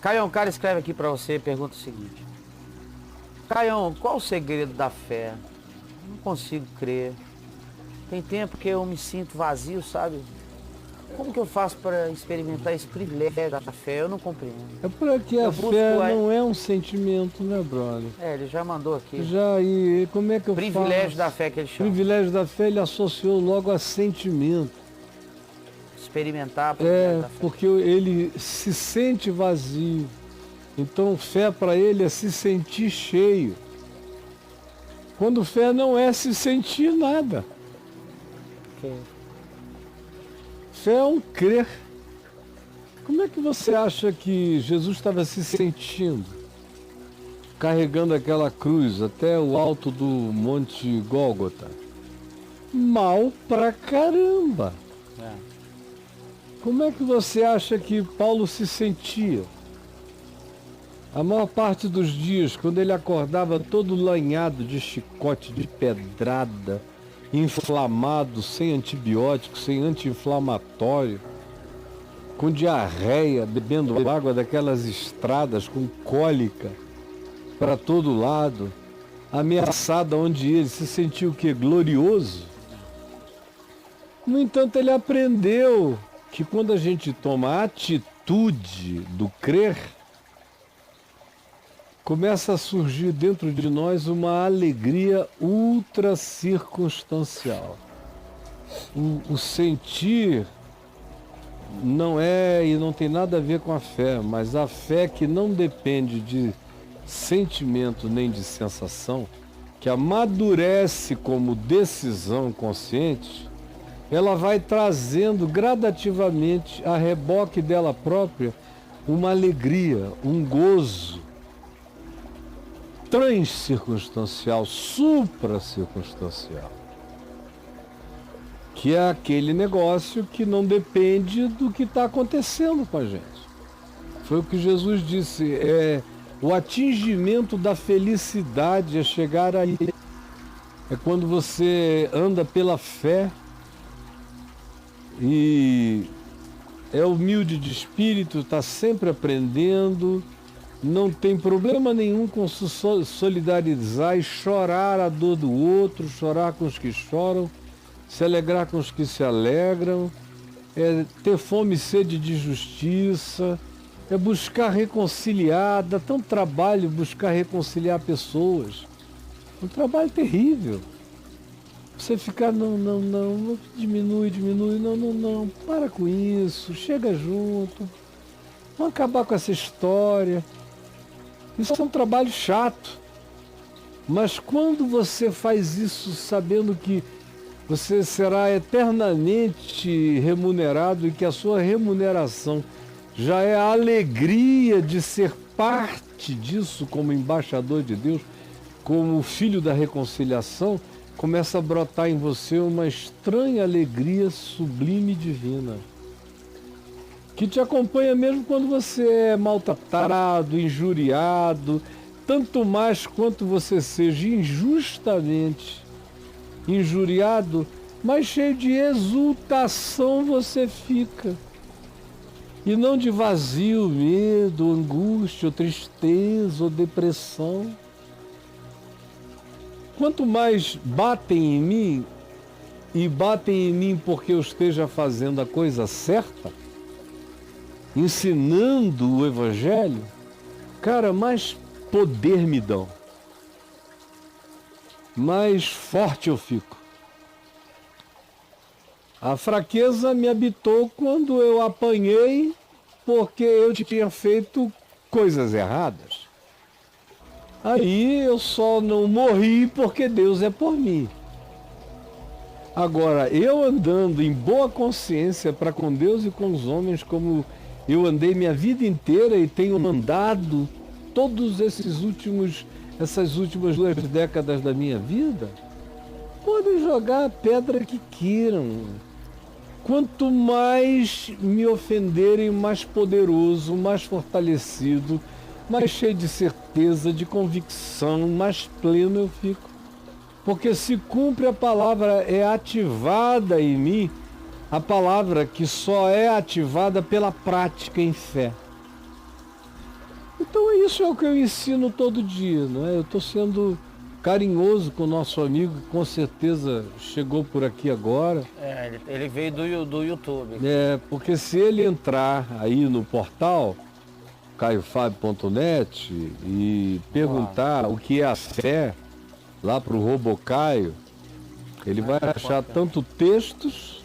Caião, o cara escreve aqui pra você e pergunta o seguinte. Caião, qual o segredo da fé? Não consigo crer. Tem tempo que eu me sinto vazio, sabe? Como que eu faço para experimentar esse privilégio da fé? Eu não compreendo. É porque a fé não é um sentimento, né, brother? Ele já mandou aqui. E como é que eu faço? Privilégio da fé que ele chama. Privilégio da fé, ele associou logo a sentimento. Experimentar a privilégio da fé. Porque ele se sente vazio. Então fé para ele é se sentir cheio. Quando fé não é se sentir nada. Okay. Fé é um crer. Como é que você acha que Jesus estava se sentindo? Carregando aquela cruz até o alto do Monte Gólgota. Mal pra caramba. Como é que você acha que Paulo se sentia? A maior parte dos dias, quando ele acordava todo lanhado de chicote, de pedrada, inflamado, sem antibiótico, sem anti-inflamatório, com diarreia, bebendo água daquelas estradas, com cólica para todo lado, ameaçado onde ele se sentiu o quê? Glorioso. No entanto, ele aprendeu que quando a gente toma a atitude do crer, começa a surgir dentro de nós uma alegria ultra circunstancial. O sentir não é e não tem nada a ver com a fé, mas a fé que não depende de sentimento nem de sensação, que amadurece como decisão consciente, ela vai trazendo gradativamente a reboque dela própria uma alegria, um gozo transcircunstancial, supracircunstancial, que é aquele negócio que não depende do que está acontecendo com a gente. Foi o que Jesus disse, o atingimento da felicidade é chegar aí. É quando você anda pela fé e é humilde de espírito, está sempre aprendendo, não tem problema nenhum com se solidarizar e chorar a dor do outro, chorar com os que choram, se alegrar com os que se alegram, ter fome e sede de justiça, buscar reconciliar, dá tanto trabalho buscar reconciliar pessoas. Um trabalho terrível. Você ficar, não, diminui, não, para com isso, chega junto, vamos acabar com essa história. Isso é um trabalho chato, mas quando você faz isso sabendo que você será eternamente remunerado e que a sua remuneração já é a alegria de ser parte disso como embaixador de Deus, como filho da reconciliação, começa a brotar em você uma estranha alegria sublime e divina, que te acompanha mesmo quando você é maltratado, injuriado, tanto mais quanto você seja injustamente injuriado, mais cheio de exultação você fica. E não de vazio, medo, angústia, ou tristeza, ou depressão. Quanto mais batem em mim, e batem em mim porque eu esteja fazendo a coisa certa, ensinando o Evangelho, cara, mais poder me dão. Mais forte eu fico. A fraqueza me habitou quando eu apanhei porque eu tinha feito coisas erradas. Aí eu só não morri porque Deus é por mim. Agora, eu andando em boa consciência para com Deus e com os homens, como eu andei minha vida inteira e tenho andado todos essas últimas 2 décadas da minha vida, podem jogar a pedra que queiram. Quanto mais me ofenderem, mais poderoso, mais fortalecido, mais cheio de certeza, de convicção, mais pleno eu fico. Porque se cumpre a palavra, é ativada em mim, a palavra que só é ativada pela prática em fé. Então isso é o que eu ensino todo dia, não é? Eu estou sendo carinhoso com o nosso amigo, que com certeza chegou por aqui agora. Ele veio do YouTube. Porque se ele entrar aí no portal caiofabio.net e perguntar o que é a fé lá para o Robocaio, ele vai achar tanto textos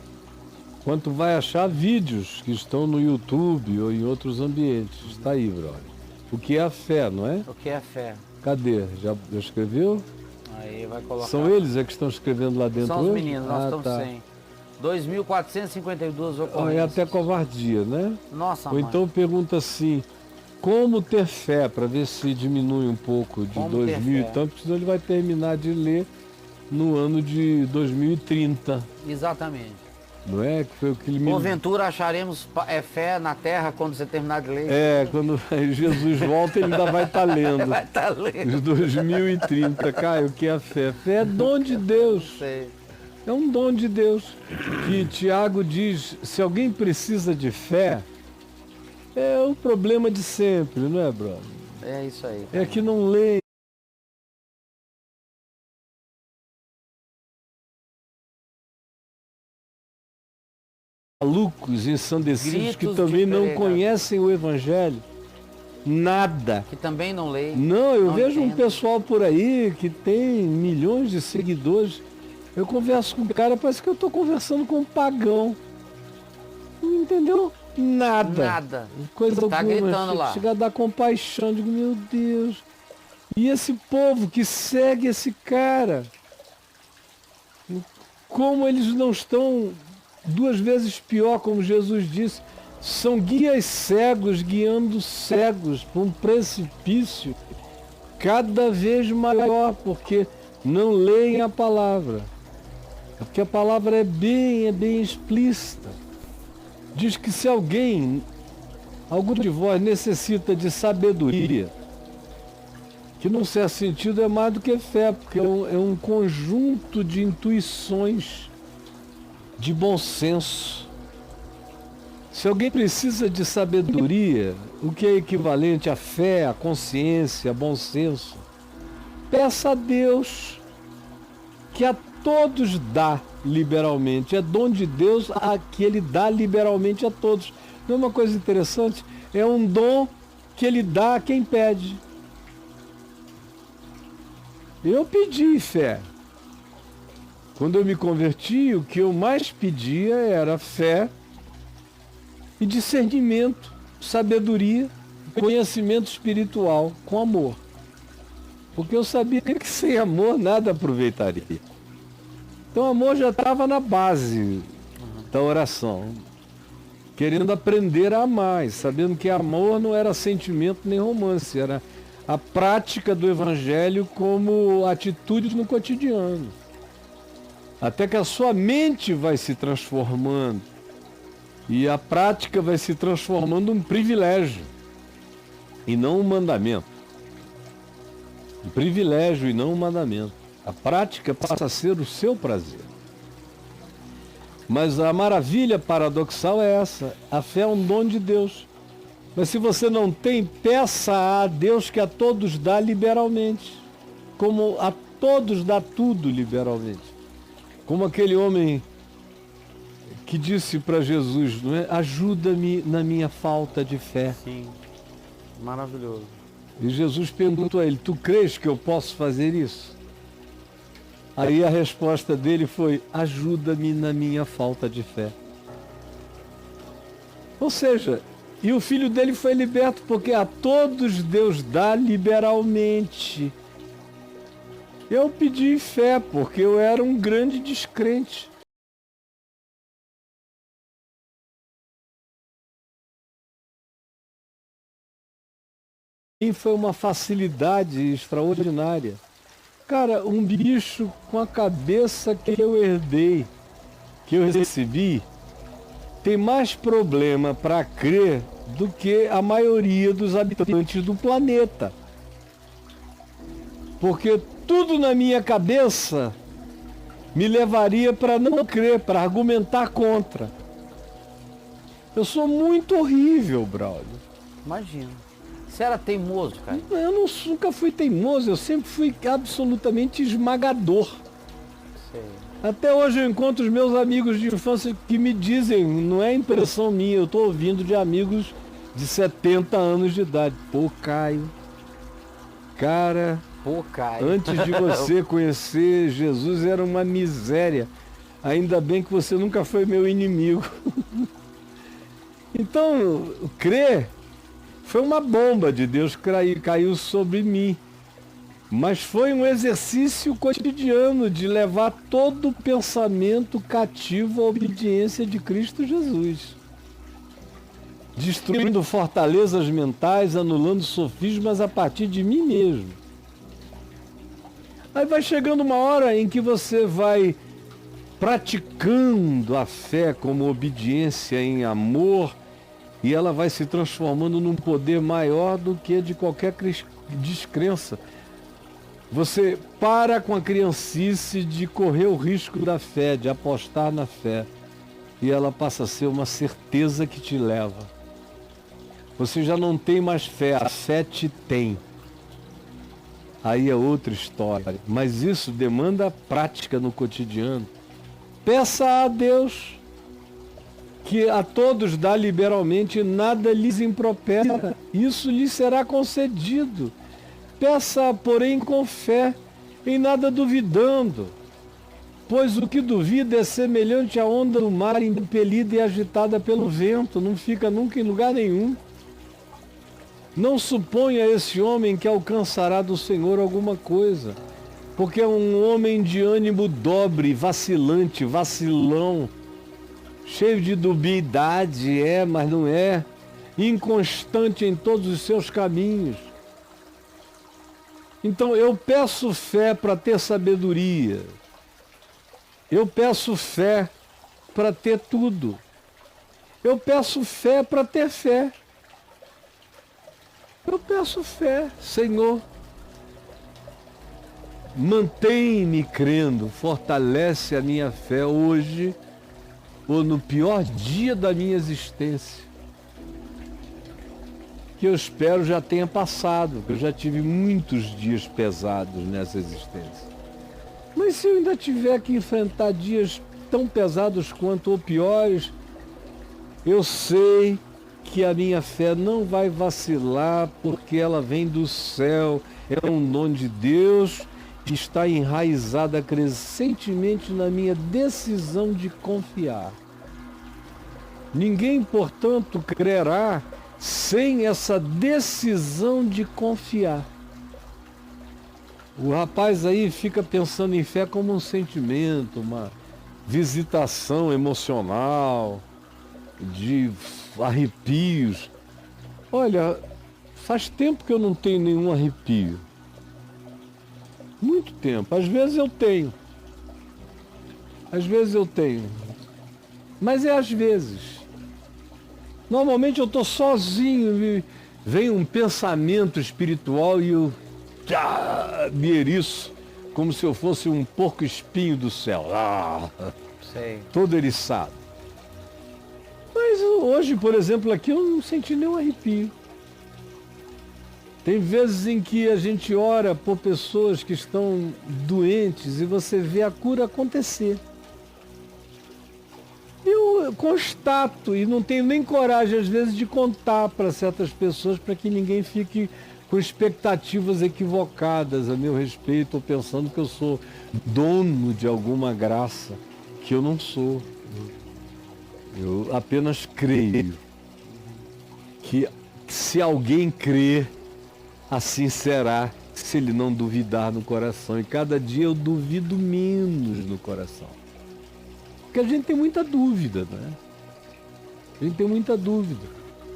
quanto vai achar vídeos que estão no YouTube ou em outros ambientes. Está aí, brother. O que é a fé, não é? O que é fé? Cadê? Já escreveu? Aí vai colocar. São eles que estão escrevendo lá dentro São os hoje? meninos, nós estamos sem. 2.452 ocorrências. É até covardia, né? Nossa, Ou mãe. então pergunta assim, como ter fé, para ver se diminui um pouco de Como 2000 e ter fé? tanto, porque senão ele vai terminar de ler no ano de 2030, Exatamente. não é? Que foi o que ele me... Porventura acharemos fé na terra quando você terminar de ler. Quando Jesus volta, ele ainda vai estar lendo. Vai estar lendo. De 2030, Caio, o que é a fé? Fé é dom de Deus. Sei. É um dom de Deus. Que Tiago diz, se alguém precisa de fé, é o problema de sempre, não é, brother? É isso aí. É que não lê. Malucos, ensandecidos, que Gritos também de não pregar. conhecem o Evangelho. Nada. Que também não leem. Não, eu Não vejo um entendo. pessoal por aí que tem milhões de seguidores. Eu converso com o cara, parece que eu estou conversando com um pagão. Não entendeu? Nada. Nada. Coisa Tá alguma. gritando lá. Chega a dar compaixão. Digo, meu Deus. E esse povo que segue esse cara, como eles não estão duas vezes pior, como Jesus disse, são guias cegos guiando cegos para um precipício cada vez maior, porque não leem a palavra. Porque a palavra é bem explícita. Diz que se algum de vós necessita de sabedoria, que num certo sentido é mais do que fé, porque é um conjunto de intuições, de bom senso. Se alguém precisa de sabedoria, o que é equivalente à fé, à consciência, a bom senso, peça a Deus, que a todos dá liberalmente. É dom de Deus que Ele dá liberalmente a todos. Não é uma coisa interessante? É um dom que Ele dá a quem pede. Eu pedi fé. Quando eu me converti, o que eu mais pedia era fé e discernimento, sabedoria, conhecimento espiritual com amor. Porque eu sabia que sem amor nada aproveitaria. Então o amor já estava na base da oração. Querendo aprender a amar, sabendo que amor não era sentimento nem romance, era a prática do Evangelho como atitude no cotidiano. Até que a sua mente vai se transformando e a prática vai se transformando num privilégio e não um mandamento. Um privilégio e não um mandamento. A prática passa a ser o seu prazer. Mas a maravilha paradoxal é essa. A fé é um dom de Deus. Mas se você não tem, peça a Deus que a todos dá liberalmente. Como a todos dá tudo liberalmente. Como aquele homem que disse para Jesus, não é? Ajuda-me na minha falta de fé. Sim. Maravilhoso. E Jesus perguntou a ele, tu crês que eu posso fazer isso? Aí a resposta dele foi, ajuda-me na minha falta de fé. Ou seja, e o filho dele foi liberto porque a todos Deus dá liberalmente. Eu pedi fé porque eu era um grande descrente. E foi uma facilidade extraordinária. Cara, um bicho com a cabeça que eu herdei, que eu recebi, tem mais problema para crer do que a maioria dos habitantes do planeta. Porque tudo na minha cabeça me levaria para não crer, para argumentar contra. Eu sou muito horrível, brother. Imagina. Você era teimoso, Caio? Nunca fui teimoso, eu sempre fui absolutamente esmagador. Sei. Até hoje eu encontro os meus amigos de infância que me dizem, não é impressão minha, eu estou ouvindo de amigos de 70 anos de idade. Pô, Caio, cara, Pô, Caio. antes de você conhecer Jesus era uma miséria. Ainda bem que você nunca foi meu inimigo. Então, crer foi uma bomba de Deus que caiu sobre mim. Mas foi um exercício cotidiano de levar todo o pensamento cativo à obediência de Cristo Jesus. Destruindo fortalezas mentais, anulando sofismas a partir de mim mesmo. Aí vai chegando uma hora em que você vai praticando a fé como obediência em amor, e ela vai se transformando num poder maior do que de qualquer descrença. Você para com a criancice de correr o risco da fé, de apostar na fé, e ela passa a ser uma certeza que te leva. Você já não tem mais fé, a fé te tem. Aí é outra história, mas isso demanda prática no cotidiano. Peça a Deus, que a todos dá liberalmente, nada lhes impropera, isso lhes será concedido. Peça, porém, com fé, em nada duvidando, pois o que duvida é semelhante à onda do mar impelida e agitada pelo vento, não fica nunca em lugar nenhum. Não suponha esse homem que alcançará do Senhor alguma coisa, porque é um homem de ânimo dobre, vacilante, vacilão, cheio de dubiedade, mas não é, inconstante em todos os seus caminhos. Então eu peço fé para ter sabedoria, eu peço fé para ter tudo, eu peço fé para ter fé, eu peço fé, Senhor, mantém-me crendo, fortalece a minha fé hoje ou no pior dia da minha existência, que eu espero já tenha passado, que eu já tive muitos dias pesados nessa existência. Mas se eu ainda tiver que enfrentar dias tão pesados quanto ou piores, eu sei que a minha fé não vai vacilar, porque ela vem do céu, é um dom de Deus, que está enraizada crescentemente na minha decisão de confiar. Ninguém, portanto, crerá sem essa decisão de confiar. O rapaz aí fica pensando em fé como um sentimento, uma visitação emocional, de arrepios. Olha, faz tempo que eu não tenho nenhum arrepio. Muito tempo. Às vezes eu tenho. Mas é às vezes. Normalmente eu estou sozinho e vem um pensamento espiritual e eu me eriço como se eu fosse um porco-espinho do céu. Sei. Todo eriçado. Mas hoje, por exemplo, aqui eu não senti nenhum arrepio. Tem vezes em que a gente ora por pessoas que estão doentes e você vê a cura acontecer. Eu constato e não tenho nem coragem, às vezes, de contar para certas pessoas para que ninguém fique com expectativas equivocadas a meu respeito ou pensando que eu sou dono de alguma graça, que eu não sou. Eu apenas creio que se alguém crer, assim será, se ele não duvidar no coração. E cada dia eu duvido menos no coração. Porque a gente tem muita dúvida, né? A gente tem muita dúvida.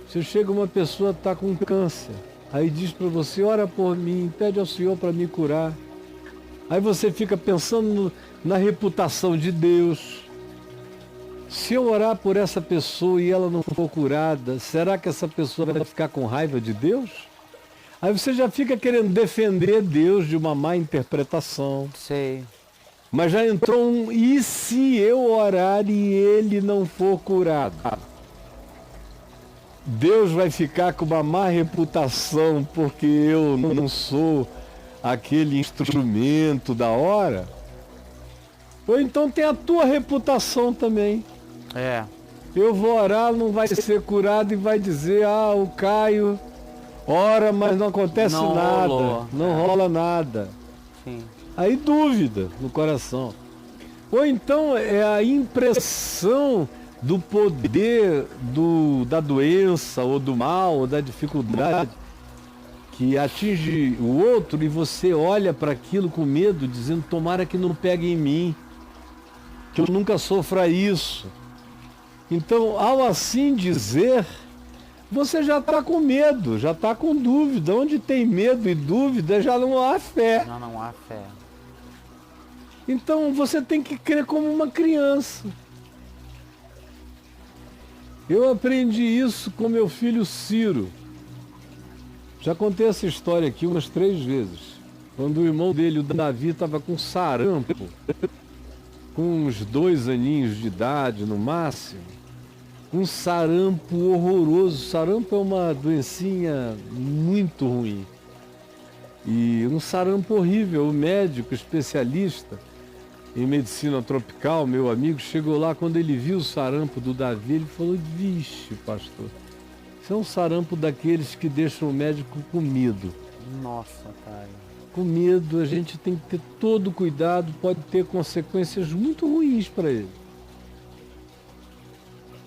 Se chega uma pessoa que está com câncer, aí diz para você, ora por mim, pede ao Senhor para me curar. Aí você fica pensando na reputação de Deus. Se eu orar por essa pessoa e ela não for curada, será que essa pessoa vai ficar com raiva de Deus? Aí você já fica querendo defender Deus de uma má interpretação. Sei. Mas já entrou um, e se eu orar e ele não for curado? Deus vai ficar com uma má reputação porque eu não sou aquele instrumento da hora. Ou então tem a tua reputação também. É. Eu vou orar, não vai ser curado e vai dizer, o Caio ora, mas não acontece Não nada. rolou. Não rola nada. Sim. Aí dúvida no coração. Ou então é a impressão do poder da doença, ou do mal, ou da dificuldade que atinge o outro e você olha para aquilo com medo, dizendo, tomara que não pegue em mim, que eu nunca sofra isso. Então, ao assim dizer, você já está com medo, já está com dúvida. Onde tem medo e dúvida, já não há fé. Não há fé. Então, você tem que crer como uma criança. Eu aprendi isso com meu filho Ciro. Já contei essa história aqui umas 3 vezes. Quando o irmão dele, o Davi, estava com sarampo, com uns 2 aninhos de idade no máximo, um sarampo horroroso. Sarampo é uma doencinha muito ruim. E um sarampo horrível. O médico especialista em medicina tropical, meu amigo, chegou lá, quando ele viu o sarampo do Davi, ele falou, vixe, pastor, isso é um sarampo daqueles que deixam o médico com medo. Nossa, cara. Com medo, a gente tem que ter todo cuidado, pode ter consequências muito ruins para ele.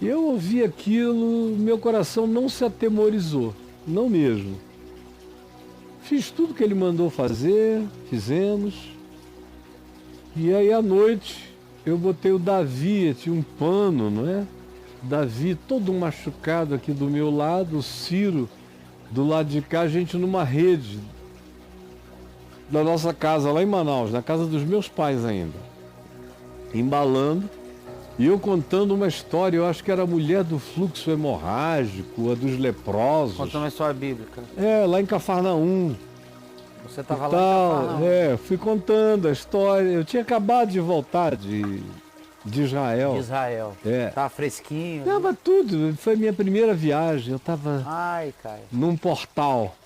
E eu ouvi aquilo, meu coração não se atemorizou, não mesmo. Fiz tudo que ele mandou fazer, fizemos. E aí à noite eu botei o Davi, tinha um pano, não é? Davi todo machucado aqui do meu lado, o Ciro do lado de cá, a gente numa rede da nossa casa lá em Manaus, na casa dos meus pais ainda, embalando, e eu contando uma história. Eu acho que era a mulher do fluxo hemorrágico, a dos leprosos. Conta uma história bíblica. Lá em Cafarnaum. Você estava lá em Cafarnaum. Fui contando a história. Eu tinha acabado de voltar de Israel. De Israel. Tava fresquinho. Tava tudo. Foi minha primeira viagem. Eu tava num portal.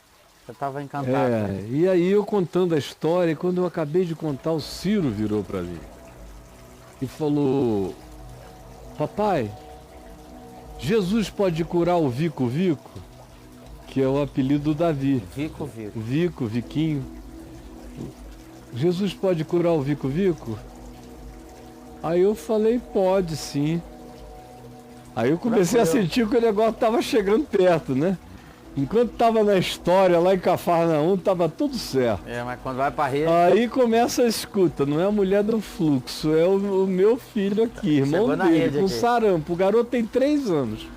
Você tava encantado. Né? E aí eu contando a história, e quando eu acabei de contar, o Ciro virou para mim e falou, papai, Jesus pode curar o Vico Vico? Que é o apelido do Davi. Vico Vico. Vico, Viquinho. Jesus pode curar o Vico Vico? Aí eu falei, pode sim. Aí eu comecei a sentir que o negócio estava chegando perto, né? Enquanto estava na história lá em Cafarnaum, estava tudo certo. Mas quando vai para a rede... Aí começa a escuta, não é a mulher do fluxo, é o meu filho aqui, irmão dele, com sarampo. O garoto tem 3 anos.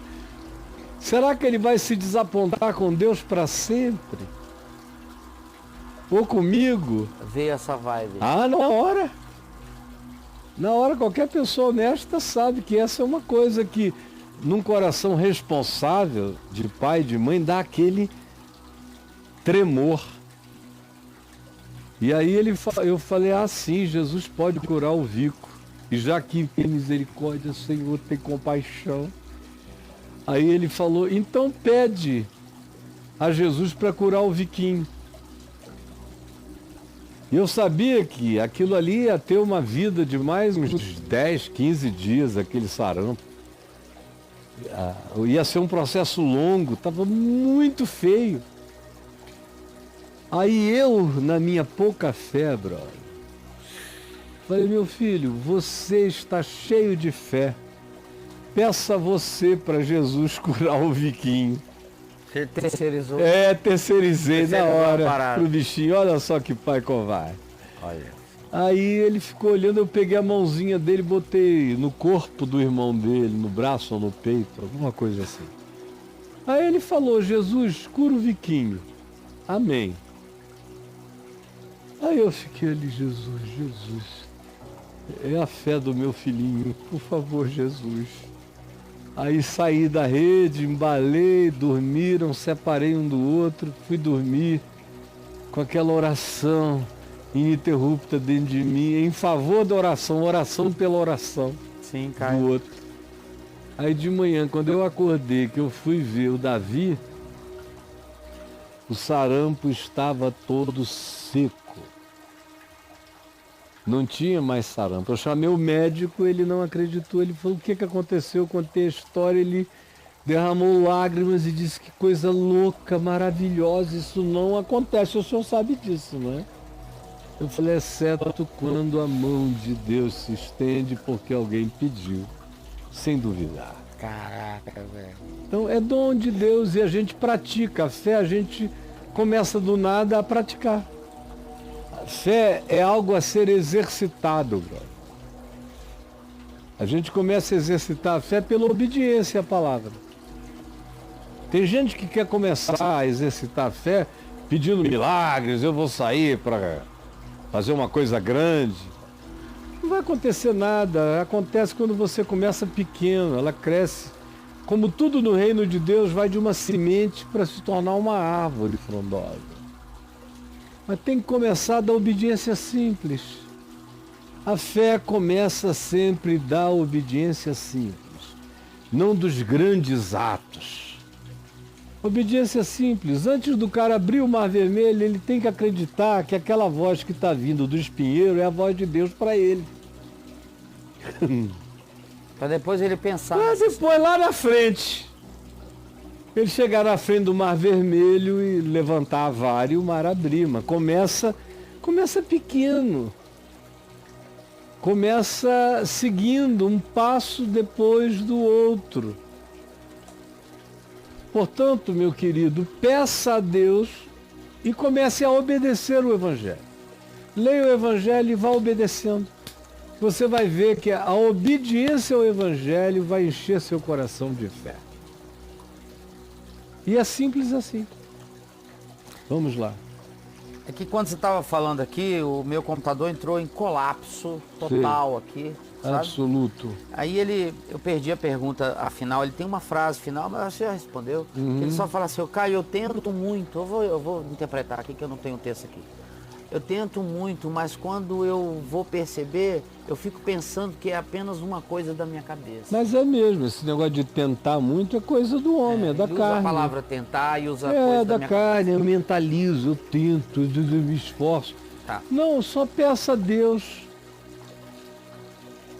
Será que ele vai se desapontar com Deus para sempre? Ou comigo? Veio essa vibe. Na hora. Na hora, qualquer pessoa honesta sabe que essa é uma coisa que, num coração responsável, de pai e de mãe, dá aquele tremor. E aí eu falei, sim, Jesus pode curar o Vico. E já que tem misericórdia, Senhor, tem compaixão. Aí ele falou, então pede a Jesus para curar o Viquinho. E eu sabia que aquilo ali ia ter uma vida de mais uns 10, 15 dias, aquele sarampo. Ia ser um processo longo, estava muito feio. Aí eu, na minha pouca fé, brother, falei, meu filho, você está cheio de fé. Peça você para Jesus curar o Viquinho. Você terceirizou? Terceirizei na hora pro bichinho. Olha só que pai covarde. Olha. Aí ele ficou olhando, eu peguei a mãozinha dele, botei no corpo do irmão dele, no braço ou no peito, alguma coisa assim. Aí ele falou, Jesus, cura o Viquinho. Amém. Aí eu fiquei ali, Jesus, é a fé do meu filhinho, por favor, Jesus. Aí saí da rede, embalei, dormiram, separei um do outro, fui dormir com aquela oração ininterrupta dentro de mim, em favor da oração, oração pela oração. Sim, cara. Do outro. Aí de manhã, quando eu acordei, que eu fui ver o Davi, o sarampo estava todo seco. Não tinha mais sarampo. Eu chamei o médico, ele não acreditou. Ele falou, o que aconteceu? Eu contei a história, ele derramou lágrimas e disse que coisa louca, maravilhosa, isso não acontece. O senhor sabe disso, não é? Eu falei, exceto quando a mão de Deus se estende porque alguém pediu, sem duvidar. Caraca, velho. Então é dom de Deus e a gente pratica. A fé a gente começa do nada a praticar. A fé é algo a ser exercitado, brother. A gente começa a exercitar a fé pela obediência à palavra. Tem gente que quer começar a exercitar a fé pedindo milagres, eu vou sair para fazer uma coisa grande. Não vai acontecer nada. Acontece quando você começa pequeno, ela cresce. Como tudo no reino de Deus, vai de uma semente para se tornar uma árvore frondosa. Mas tem que começar da obediência simples. A fé começa sempre da obediência simples, não dos grandes atos. Obediência simples. Antes do cara abrir o Mar Vermelho, ele tem que acreditar que aquela voz que está vindo do espinheiro é a voz de Deus para ele. Para depois ele pensar. Mas depois, lá na frente, ele chegar na frente do Mar Vermelho e levantar a vara e o mar abrir. Mas começa pequeno. Começa seguindo um passo depois do outro. Portanto, meu querido, peça a Deus e comece a obedecer o Evangelho. Leia o Evangelho e vá obedecendo. Você vai ver que a obediência ao Evangelho vai encher seu coração de fé. E é simples assim. Vamos lá. É que quando você estava falando aqui, o meu computador entrou em colapso total aqui, sabe? Absoluto. Aí eu perdi a pergunta, afinal, ele tem uma frase final, mas você já respondeu. Ele só fala assim, Caio, eu tento muito, eu vou interpretar aqui que eu não tenho texto aqui. Eu tento muito, mas quando eu vou perceber, eu fico pensando que é apenas uma coisa da minha cabeça. Mas é mesmo, esse negócio de tentar muito é coisa do homem, é da carne. Usa a palavra tentar e usa a coisa da minha carne, cabeça. eu mentalizo, eu tento, eu me esforço. Tá. Não, só peça a Deus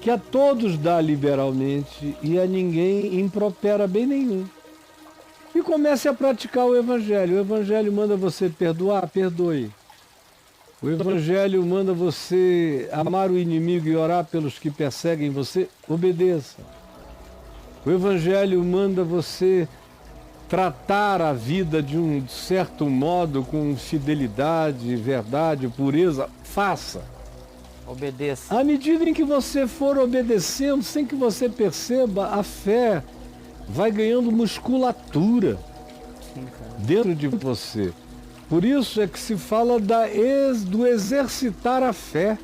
que a todos dá liberalmente e a ninguém impropera bem nenhum. E comece a praticar o Evangelho. O Evangelho manda você perdoar, perdoe. O Evangelho manda você amar o inimigo e orar pelos que perseguem você, obedeça. O Evangelho manda você tratar a vida de um certo modo, com fidelidade, verdade, pureza, faça. Obedeça. À medida em que você for obedecendo, sem que você perceba, a fé vai ganhando musculatura dentro de você. Por isso é que se fala do exercitar a fé,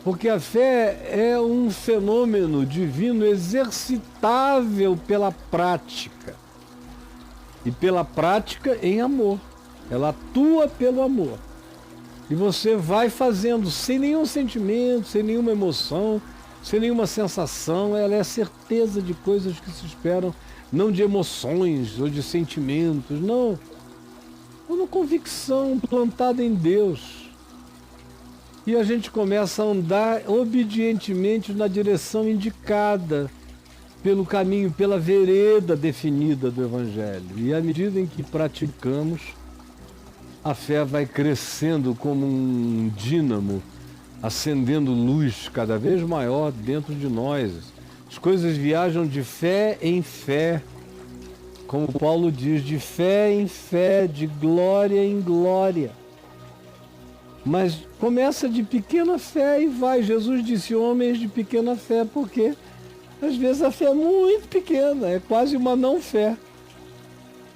porque a fé é um fenômeno divino exercitável pela prática, e pela prática em amor. Ela atua pelo amor. E você vai fazendo sem nenhum sentimento, sem nenhuma emoção, sem nenhuma sensação. Ela é certeza de coisas que se esperam, não de emoções ou de sentimentos, não. É uma convicção plantada em Deus. E a gente começa a andar obedientemente na direção indicada, pelo caminho, pela vereda definida do Evangelho. E à medida em que praticamos, a fé vai crescendo como um dínamo, acendendo luz cada vez maior dentro de nós. As coisas viajam de fé em fé, como Paulo diz, de fé em fé, de glória em glória. Mas começa de pequena fé e vai. Jesus disse, homens de pequena fé, porque às vezes a fé é muito pequena, é quase uma não fé.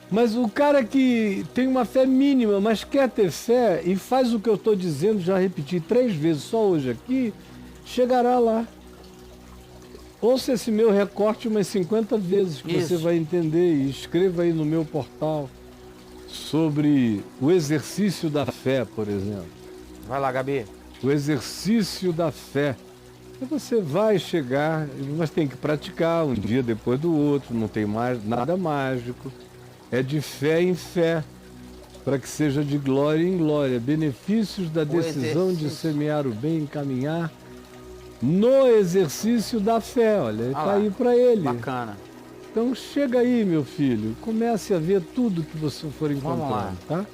Mas o cara que tem uma fé mínima, mas quer ter fé e faz o que eu estou dizendo, já repeti 3 vezes só hoje aqui, chegará lá. Ouça esse meu recorte umas 50 vezes que você vai entender, e escreva aí no meu portal sobre o exercício da fé, por exemplo. Vai lá, Gabi. O exercício da fé. E você vai chegar, mas tem que praticar um dia depois do outro, não tem mais nada mágico. É de fé em fé, para que seja de glória em glória. Benefícios da decisão de semear o bem e caminhar no exercício da fé. Olha, está aí para ele. Bacana. Então chega aí, meu filho, comece a ver tudo que você for encontrando, tá?